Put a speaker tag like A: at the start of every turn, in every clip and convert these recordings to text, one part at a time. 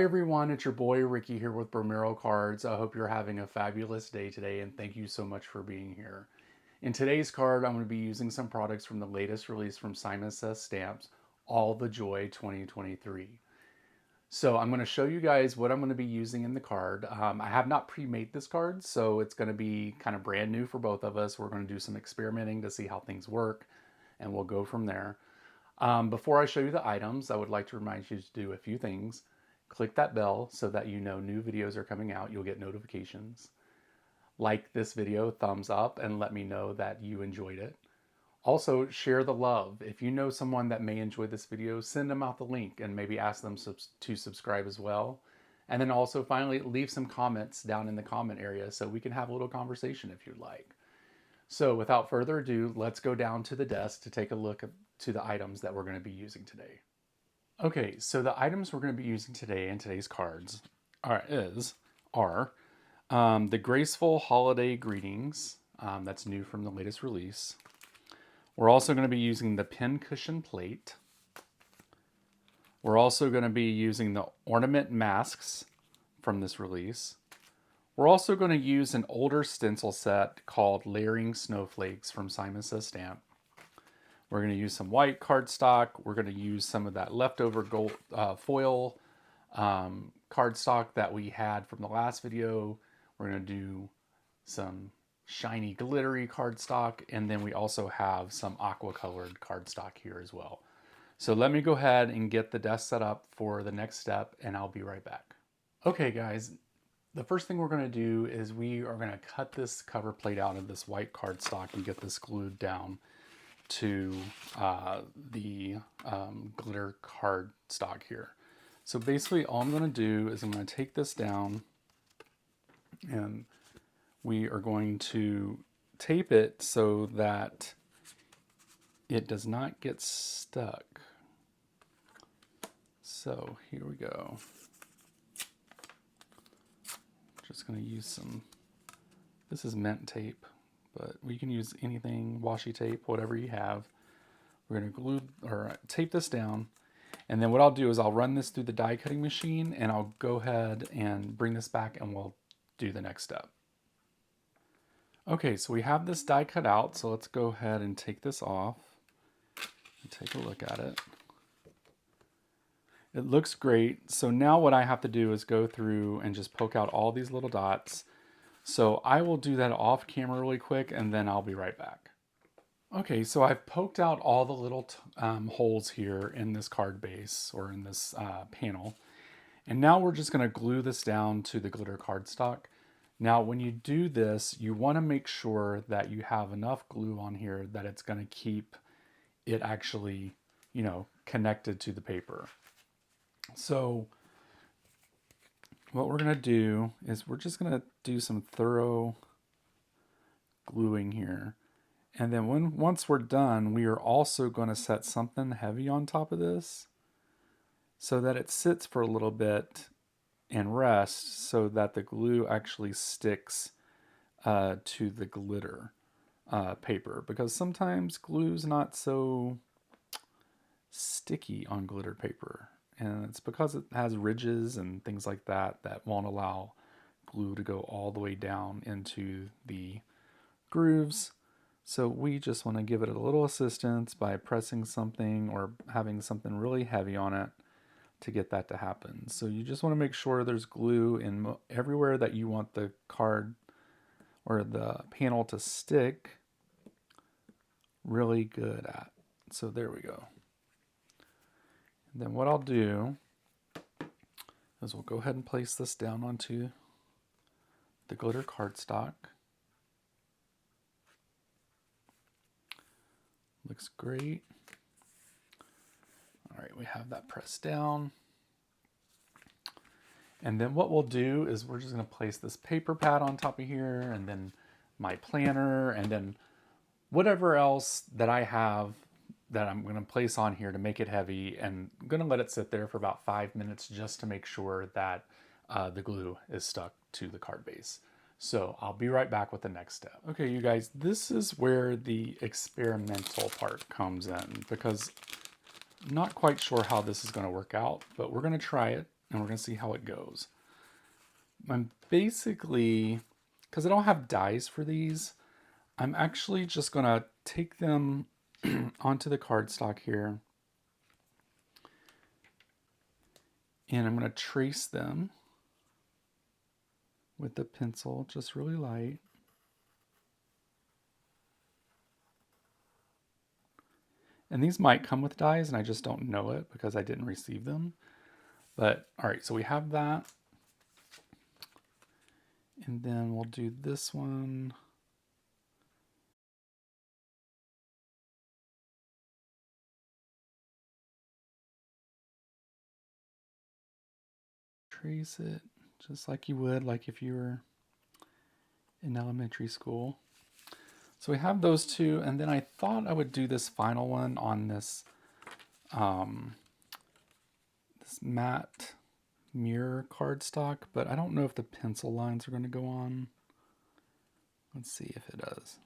A: Hi everyone, it's your boy Ricky here with Bromero Cards. I hope you're having a fabulous day today and thank you so much for being here. In today's card, I'm going to be using some products from the latest release from Simon Says Stamps, All the Joy 2023. So I'm going to show you guys what I'm going to be using in the card. I have not pre-made this card, so it's going to be kind of brand new for both of us. We're going to do some experimenting to see how things work and we'll go from there. Before I show you the items, I would like to remind you to do a few things. Click that bell so that you know new videos are coming out. You'll get notifications. Like this video, thumbs up, and let me know that you enjoyed it. Also, share the love. If you know someone that may enjoy this video, send them out the link and maybe ask them to subscribe as well. And then also finally, leave some comments down in the comment area so we can have a little conversation if you'd like. So without further ado, let's go down to the desk to take a look to the items that we're going to be using today. Okay, so the items we're going to be using today in today's cards are the Graceful Holiday Greetings. That's new from the latest release. We're also going to be using the Pincushion plate. We're also going to be using the Ornament masks from this release. We're also going to use an older stencil set called Layering Snowflakes from Simon Says Stamp. We're going to use some white cardstock. We're going to use some of that leftover gold foil cardstock that we had from the last video. We're going to do some shiny glittery cardstock, and then we also have some aqua colored cardstock here as well. So let me go ahead and get the desk set up for the next step, and I'll be right back. Okay guys, the first thing we're going to do is we are going to cut this cover plate out of this white cardstock and get this glued down to the glitter cardstock here. So basically all I'm going to do is I'm going to take this down and we are going to tape it so that it does not get stuck. So here we go. Just going to use some, this is mint tape, but we can use anything, washi tape, whatever you have. We're going to glue or tape this down. And then what I'll do is I'll run this through the die cutting machine and I'll go ahead and bring this back and we'll do the next step. Okay, so we have this die cut out. So let's go ahead and take this off and take a look at it. It looks great. So now what I have to do is go through and just poke out all these little dots. So I will do that off camera really quick and then I'll be right back. Okay, so I've poked out all the little holes here in this card base or in this panel. And now we're just going to glue this down to the glitter cardstock. Now when you do this, you want to make sure that you have enough glue on here that it's going to keep it actually, you know, connected to the paper. So what we're going to do is we're just going to do some thorough gluing here. And then once we're done, we are also going to set something heavy on top of this so that it sits for a little bit and rests so that the glue actually sticks to the glitter paper. Because sometimes glue's not so sticky on glitter paper. And it's because it has ridges and things like that that won't allow glue to go all the way down into the grooves. So we just want to give it a little assistance by pressing something or having something really heavy on it to get that to happen. So you just want to make sure there's glue in everywhere that you want the card or the panel to stick really good at. So there we go. And then what I'll do is we'll go ahead and place this down onto the glitter cardstock. Looks great. All right, we have that pressed down. And then what we'll do is we're just going to place this paper pad on top of here and then my planner and then whatever else that I have that I'm going to place on here to make it heavy, and I'm going to let it sit there for about 5 minutes just to make sure that the glue is stuck to the card base. So I'll be right back with the next step. Okay, you guys, this is where the experimental part comes in because I'm not quite sure how this is going to work out, but we're going to try it and we're going to see how it goes. I'm basically, because I don't have dies for these, I'm actually just going to take them onto the cardstock here, and I'm going to trace them with the pencil, just really light. And these might come with dies, and I just don't know it because I didn't receive them. But all right, so we have that. And then we'll do this one. Trace it just like you would, like if you were in elementary school. So we have those two, and then I thought I would do this final one on this this matte mirror cardstock, but I don't know if the pencil lines are going to go on. Let's see if it does.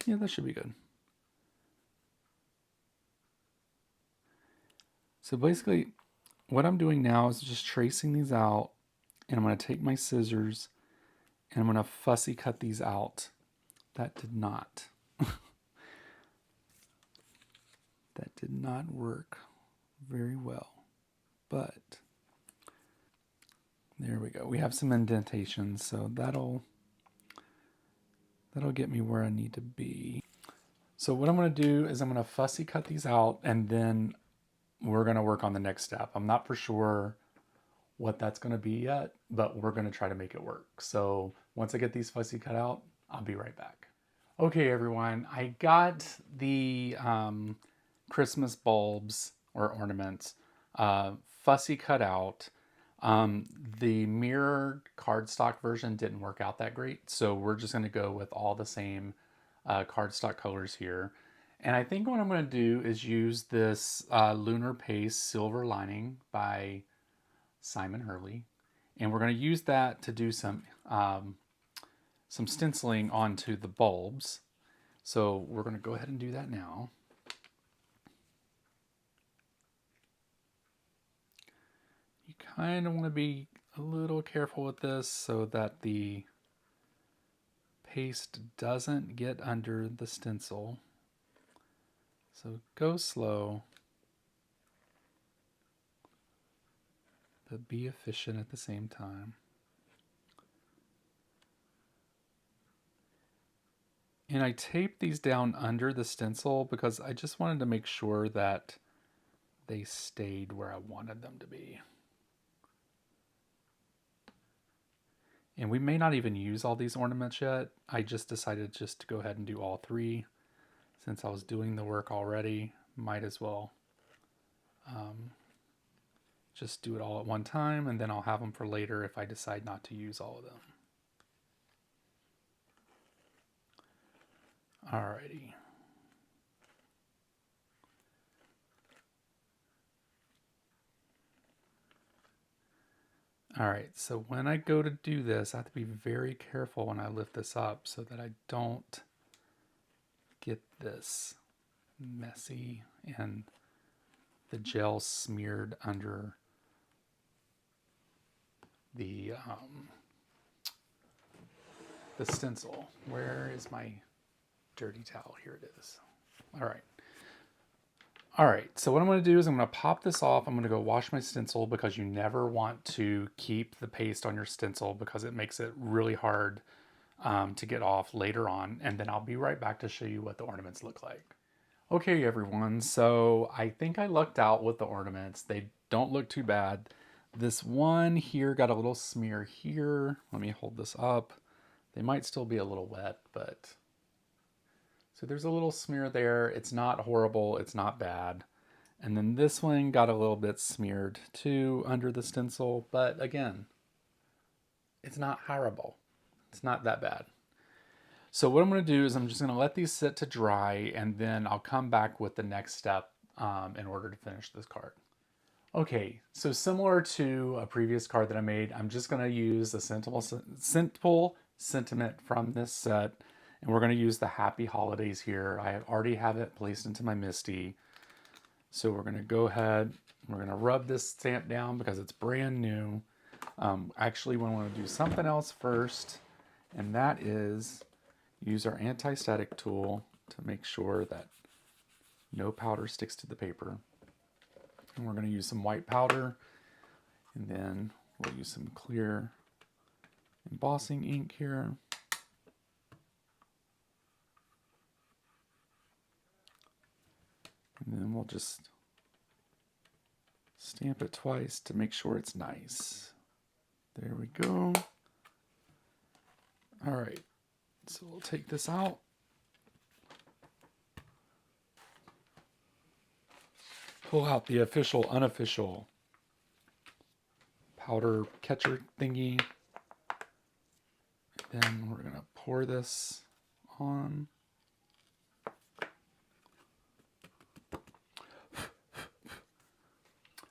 A: Yeah, that should be good. So basically, what I'm doing now is just tracing these out, and I'm going to take my scissors and I'm going to fussy cut these out. That did not. That did not work very well, but there we go. We have some indentations, so that'll get me where I need to be. So what I'm going to do is I'm going to fussy cut these out, and then we're going to work on the next step. I'm not for sure what that's going to be yet, but we're going to try to make it work. So once I get these fussy cut out, I'll be right back. Okay, everyone, I got the Christmas bulbs or ornaments fussy cut out. The mirror cardstock version didn't work out that great, so we're just going to go with all the same cardstock colors here. And I think what I'm going to do is use this Lunar Paste Silver Lining by Simon Hurley, and we're going to use that to do some stenciling onto the bulbs. So we're going to go ahead and do that now. You kind of want to be a little careful with this so that the paste doesn't get under the stencil. So go slow, but be efficient at the same time. And I taped these down under the stencil because I just wanted to make sure that they stayed where I wanted them to be. And we may not even use all these ornaments yet. I just decided just to go ahead and do all three. Since I was doing the work already, might as well just do it all at one time, and then I'll have them for later if I decide not to use all of them. Alrighty. Alright, so when I go to do this, I have to be very careful when I lift this up so that I don't get this messy and the gel smeared under the stencil. Where is my dirty towel? Here it is. All right, so what I'm going to do is I'm going to pop this off. I'm going to go wash my stencil because you never want to keep the paste on your stencil because it makes it really hard to get off later on. And then I'll be right back to show you what the ornaments look like. Okay, everyone, so I think I lucked out with the ornaments. They don't look too bad. This one here got a little smear here. Let me hold this up. They might still be a little wet, but... So there's a little smear there. It's not horrible. It's not bad. And then this one got a little bit smeared too under the stencil. But again, it's not horrible. It's not that bad. So what I'm going to do is I'm just going to let these sit to dry, and then I'll come back with the next step in order to finish this card. Okay, so similar to a previous card that I made, I'm just going to use a simple sentiment from this set. And we're going to use the Happy Holidays here. I already have it placed into my MISTI. So we're going to go ahead We're going to rub this stamp down because it's brand new. Actually, we want to do something else first, and that is use our anti-static tool to make sure that no powder sticks to the paper. And we're going to use some white powder, and then we'll use some clear embossing ink here. And then we'll just stamp it twice to make sure it's nice. There we go. All right, so we'll take this out. Pull out the official, unofficial powder catcher thingy. Then we're gonna pour this on.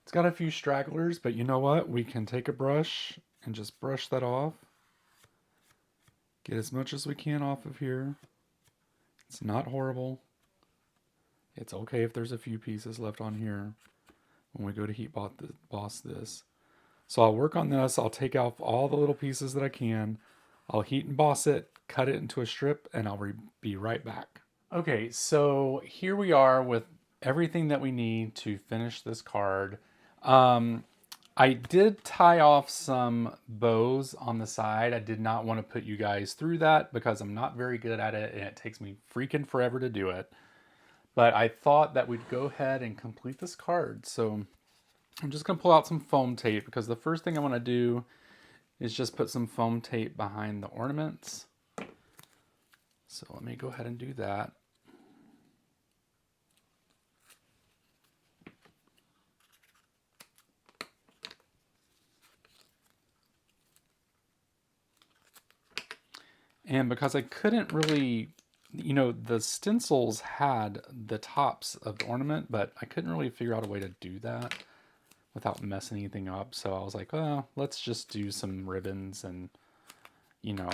A: It's got a few stragglers, but you know what? We can take a brush and just brush that off. Get as much as we can off of here. It's not horrible. It's okay if there's a few pieces left on here when we go to heat emboss this. So I'll work on this. I'll take out all the little pieces that I can. I'll heat emboss it, cut it into a strip, and I'll be right back. Okay, so here we are with everything that we need to finish this card. I did tie off some bows on the side. I did not want to put you guys through that because I'm not very good at it and it takes me freaking forever to do it. But I thought that we'd go ahead and complete this card. So I'm just going to pull out some foam tape because the first thing I want to do is just put some foam tape behind the ornaments. So let me go ahead and do that. And because I couldn't really, you know, the stencils had the tops of the ornament, but I couldn't really figure out a way to do that without messing anything up. So I was like, well, let's just do some ribbons and, you know,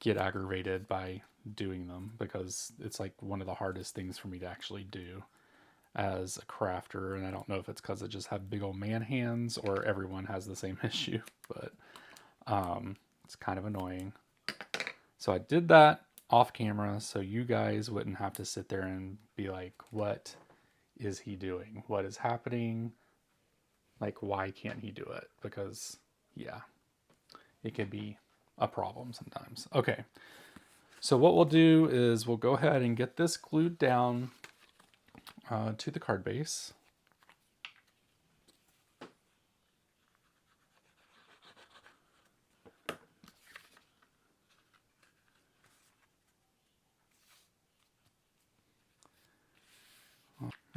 A: get aggravated by doing them because it's like one of the hardest things for me to actually do as a crafter. And I don't know if it's because I just have big old man hands or everyone has the same issue, but it's kind of annoying. So I did that off camera so you guys wouldn't have to sit there and be like, what is he doing? What is happening? Like, why can't he do it? Because, yeah, it could be a problem sometimes. Okay, so what we'll do is we'll go ahead and get this glued down to the card base.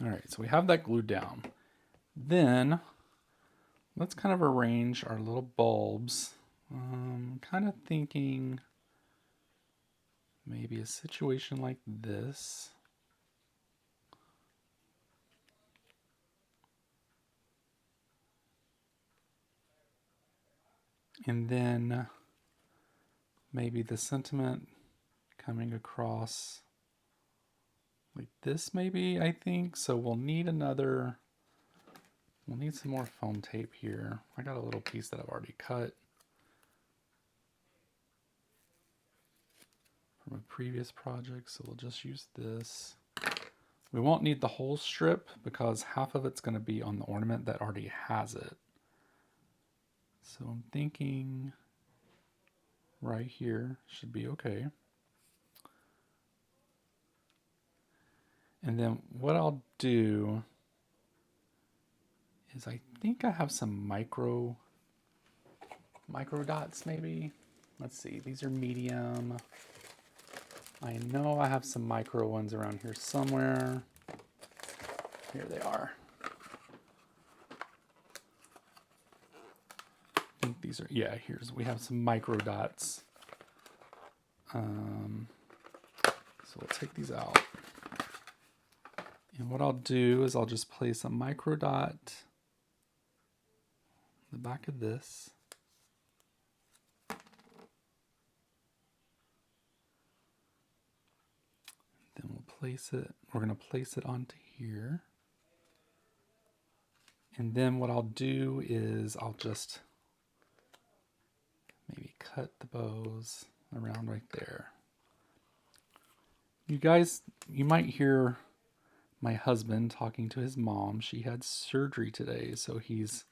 A: All right, so we have that glued down. Then let's kind of arrange our little bulbs. Kind of thinking maybe a situation like this. And then maybe the sentiment coming across like this maybe, I think. So we'll need some more foam tape here. I got a little piece that I've already cut from a previous project, so we'll just use this. We won't need the whole strip because half of it's going to be on the ornament that already has it. So I'm thinking right here should be okay. And then what I'll do is I think I have some micro dots maybe. Let's see, these are medium. I know I have some micro ones around here somewhere. Here they are. I think these are, yeah, we have some micro dots. So we'll take these out. And what I'll do is I'll just place a micro dot on the back of this. Then we'll place it, we're going to place it onto here. And then what I'll do is I'll just maybe cut the bows around right there. You guys, you might hear my husband talking to his mom. She had surgery today, so he's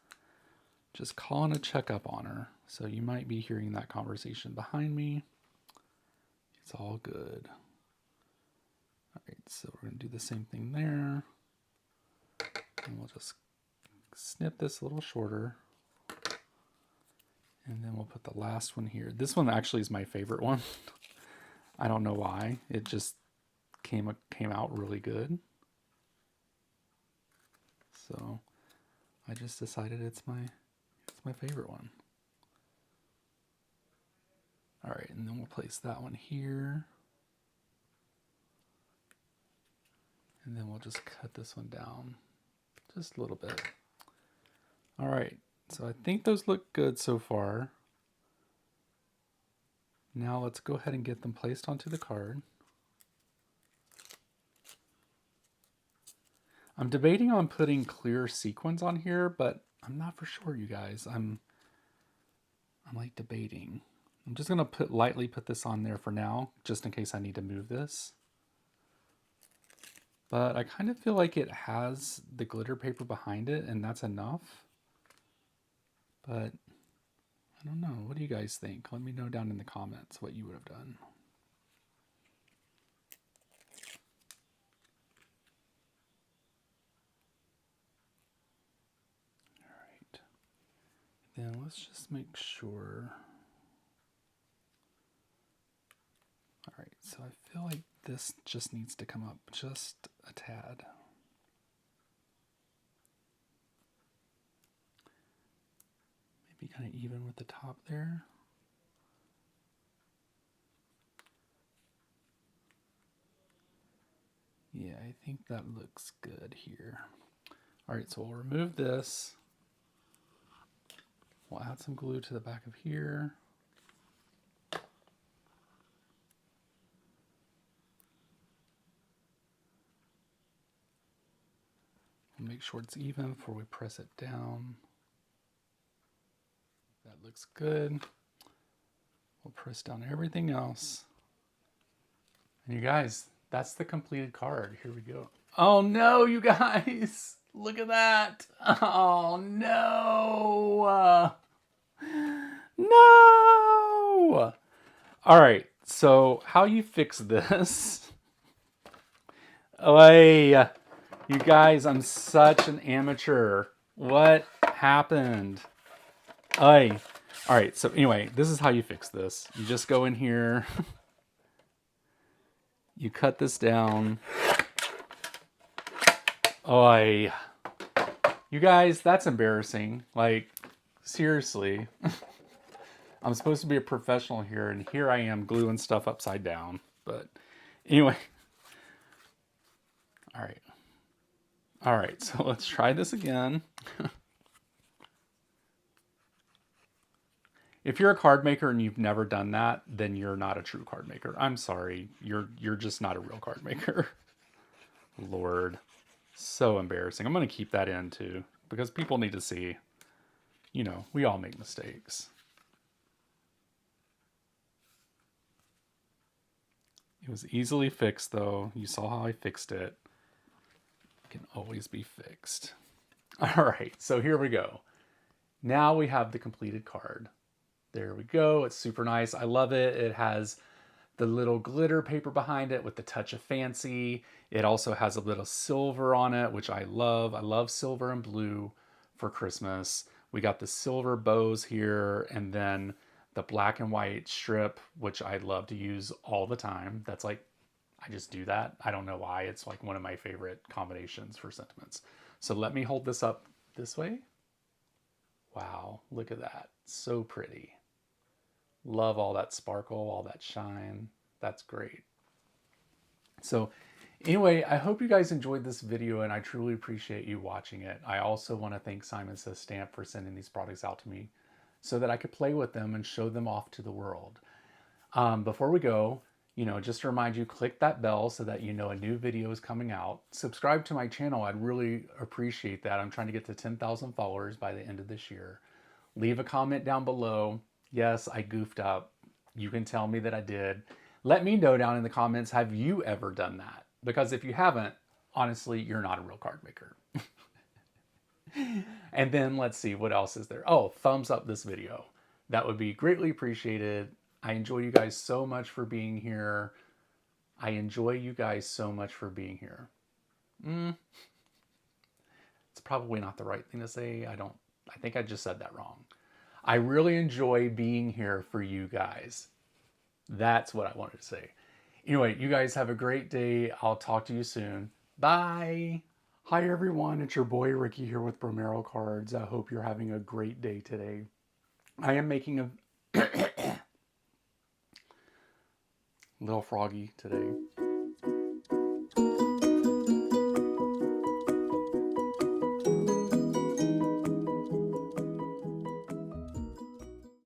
A: just calling a checkup on her. So you might be hearing that conversation behind me. It's all good. All right, so we're going to do the same thing there. And we'll just snip this a little shorter. And then we'll put the last one here. This one actually is my favorite one. I don't know why. It just came out really good. So I just decided it's my favorite one. All right, and then we'll place that one here. And then we'll just cut this one down just a little bit. All right, so I think those look good so far. Now let's go ahead and get them placed onto the card. I'm debating on putting clear sequins on here, but I'm not for sure, you guys. I'm like debating. I'm just gonna lightly put this on there for now, just in case I need to move this. But I kind of feel like it has the glitter paper behind it, and that's enough. But I don't know. What do you guys think? Let me know down in the comments what you would have done. All right. Then let's just make sure. All right, so I feel like this just needs to come up just a tad. Maybe kind of even with the top there. Yeah, I think that looks good here. All right, so we'll remove this. We'll add some glue to the back of here. We'll make sure it's even before we press it down. That looks good. We'll press down everything else. And you guys, that's the completed card. Here we go. Oh no, you guys. Look at that. Oh no. No. All right. So how you fix this? Oy. You guys, I'm such an amateur. What happened? Oy. All right. So anyway, this is how you fix this. You just go in here. You cut this down. Oy. You guys, that's embarrassing. Like, seriously. I'm supposed to be a professional here, and here I am gluing stuff upside down. But anyway. All right. All right, so let's try this again. If you're a card maker and you've never done that, then you're not a true card maker. I'm sorry. You're just not a real card maker. Lord. So embarrassing. I'm going to keep that in too, because people need to see, you know, we all make mistakes. It was easily fixed though. You saw how I fixed it. It can always be fixed. All right, so here we go. Now we have the completed card. There we go. It's super nice. I love it. It has the little glitter paper behind it with the touch of fancy. It also has a little silver on it, which I love. I love silver and blue for Christmas. We got the silver bows here, and then the black and white strip, which I love to use all the time. That's like, I just do that. I don't know why. It's like one of my favorite combinations for sentiments. So let me hold this up this way. Wow, look at that. So pretty. Love all that sparkle, all that shine. That's great. So anyway, I hope you guys enjoyed this video, and I truly appreciate you watching it. I also want to thank Simon Says Stamp for sending these products out to me so that I could play with them and show them off to the world. Before we go, You know, just to remind you, click that bell so that you know a new video is coming out. Subscribe to my channel. I'd really appreciate that. I'm trying to get to 10,000 followers by the end of this year. Leave a comment down below. Yes, I goofed up. You can tell me that I did. Let me know down in the comments, have you ever done that? Because if you haven't, honestly, you're not a real card maker. And then let's see, what else is there? Oh, thumbs up this video. That would be greatly appreciated. I enjoy you guys so much for being here. I enjoy you guys so much for being here. It's probably not the right thing to say. I think I just said that wrong. I really enjoy being here for you guys. That's what I wanted to say. Anyway, you guys have a great day. I'll talk to you soon. Bye. Hi everyone, it's your boy Ricky here with Bromero Cards. I hope you're having a great day today. I am making a little froggy today.